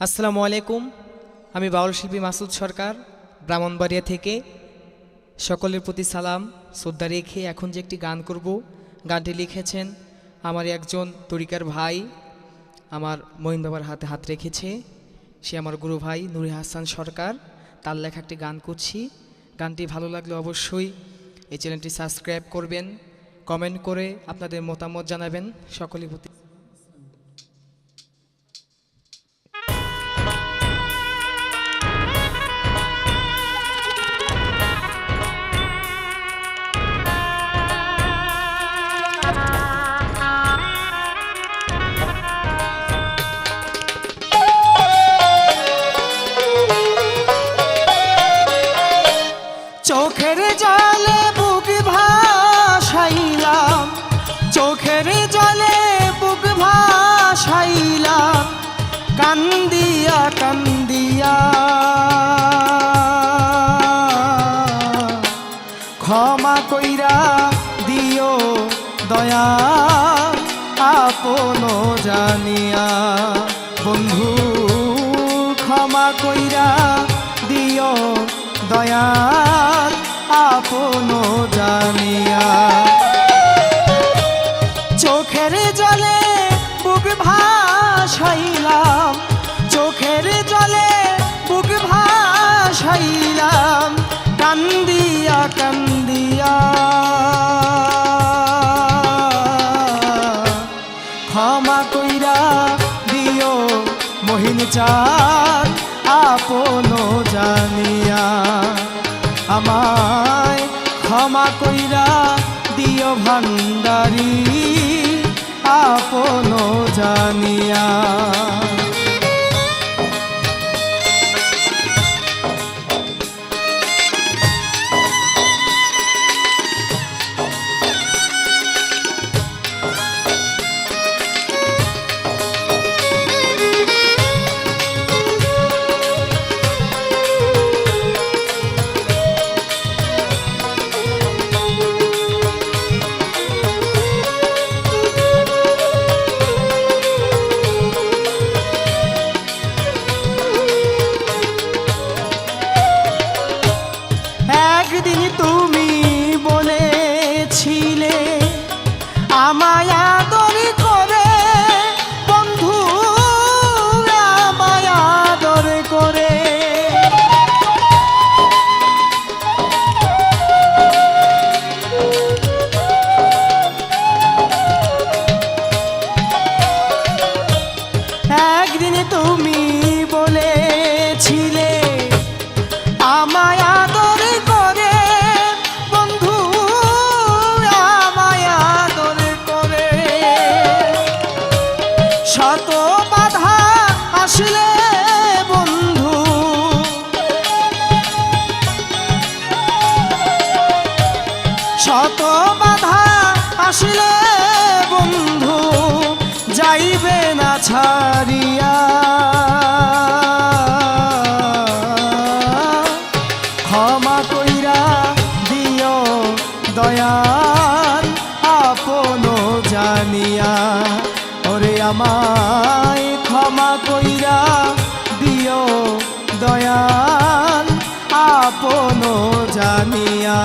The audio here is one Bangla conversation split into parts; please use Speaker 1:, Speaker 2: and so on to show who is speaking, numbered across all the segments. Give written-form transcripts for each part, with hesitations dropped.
Speaker 1: আসসালামু আলাইকুম। আমি বাউল শিল্পী মাসুদ সরকার ব্রাহ্মণবাড়িয়া থেকে। সকলের প্রতি সালাম শ্রদ্ধা রেখে এখন যে একটি গান করব, গানটি লিখেছেন আমার একজন তরিকার ভাই, আমার মহিন বাবার হাতে হাত রেখেছে। সে আমার গুরু ভাই নুরি হাসান সরকার, তার লেখা একটি গান করছি। গানটি ভালো লাগলে অবশ্যই এই চ্যানেলটি সাবস্ক্রাইব করবেন, কমেন্ট করে আপনাদের মতামত জানাবেন। সকলের প্রতি
Speaker 2: চোখের জলে বুক ভাসাইলাম, চোখের জলে বুক ভাসাইলাম, কান্দিয়া কান্দিয়া। ক্ষমা কইরা দিও দয়া আপন জানিয়া, বন্ধু ক্ষমা কইরা দিও দয়াল আপন জানিয়া। চোখের জলে বুক ভাসাইলাম, চোখের জলে বুক ভাসাইলাম, কান্দিয়া কান্দিয়া। ক্ষমা কইরা দিও মহিন চাঁদ আপন জানিয়া, আমায় ক্ষমা কইরা দিও ভান্ডারি আপন জানিয়া। একদিন তুমি বলেছিলে আমায় আদর করে, বন্ধু আমায় আদর করে। একদিন তুমি বলেছিলে আমায় আদর করে, বন্ধু আমায় আদর করে। শত বাধা আসলে বন্ধু, শত বাধা আসলে বন্ধু, যাইবে না ছাড়িয়া। ক্ষমা কইরা দিও দয়াল আপন জানিয়া, ওরে আমায় ক্ষমা কইরা দিও দয়াল আপন জানিয়া।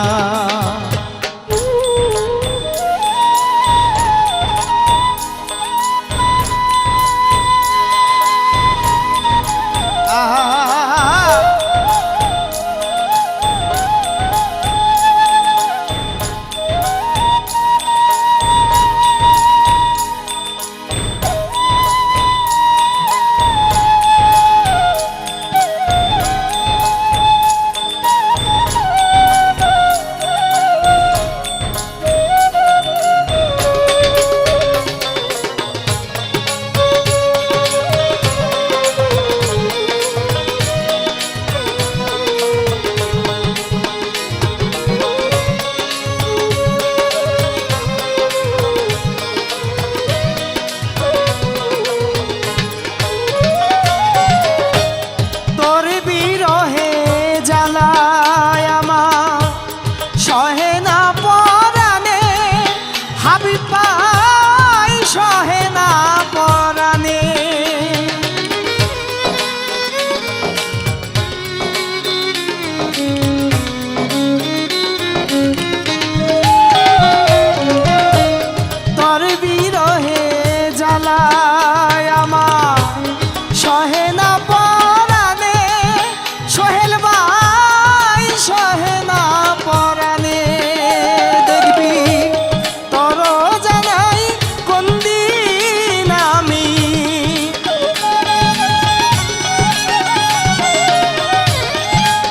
Speaker 2: সহে না পরাণে সোহেল ভাই সহে না পরাণে দেখবি তোর জানাই কোন দিন আমি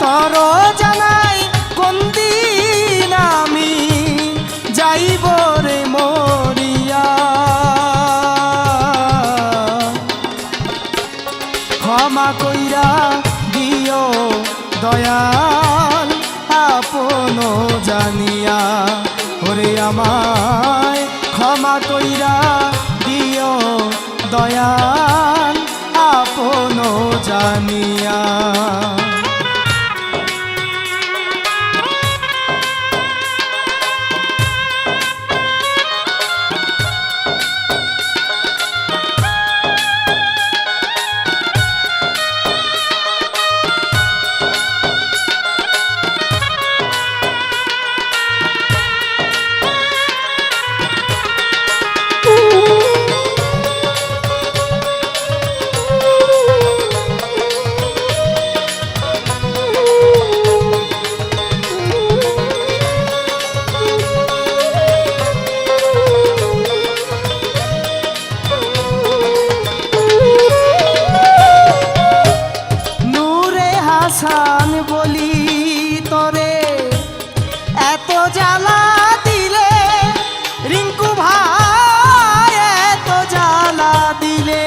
Speaker 2: তোর জানাই কোন দিন আমি যাইব রে মরিয়া ক্ষমা কইরা দিও দয়াল আপন জানিয়া ওরে আমায় ক্ষমা কইরা দিও দয়াল আপন জানিয়া হাসান বলি তোরে এত জ্বালা দিলে রিঙ্কু ভাই এত জ্বালা দিলে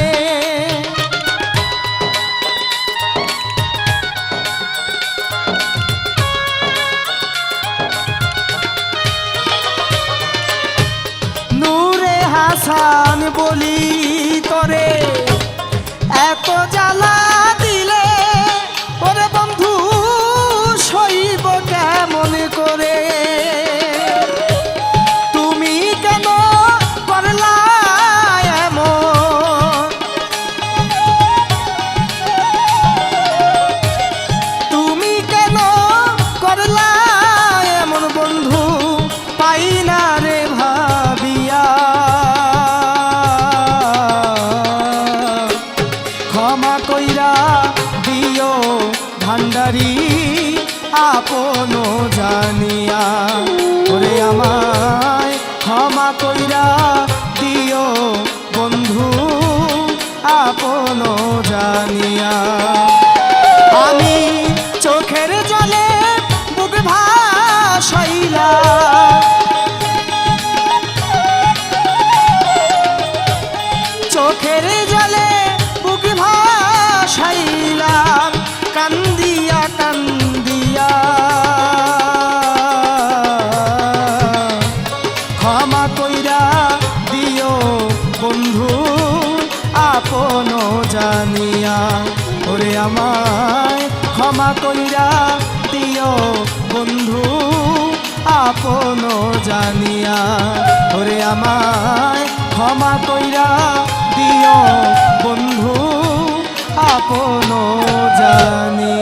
Speaker 2: নূরে হাসান বলি তোরে এত জ্বালা দিলে ওরে বন্ধু সইব কেমন করে তুমি কেন করলা এমন তুমি কেন করলা এমন বন্ধু পাই না রে ভাবিয়া ক্ষমা কইরা দিও ভান্ডারি আপন জানিয়া ওরে আমায় ক্ষমা কইরা দিও বন্ধু আপন জানিয়া আমি চোখের জলে বুক ভাসাইলা চোখের জলে বুক ভাসাইলাম কান্দিয়া কান্দিয়া ক্ষমা কইরা দিও বন্ধু আপন জানিয়া ওরে আমায় ক্ষমা কইরা দিও বন্ধু আপন জানিয়া ওরে আমায় ক্ষমা কইরা দিও বন্ধু আপন জানি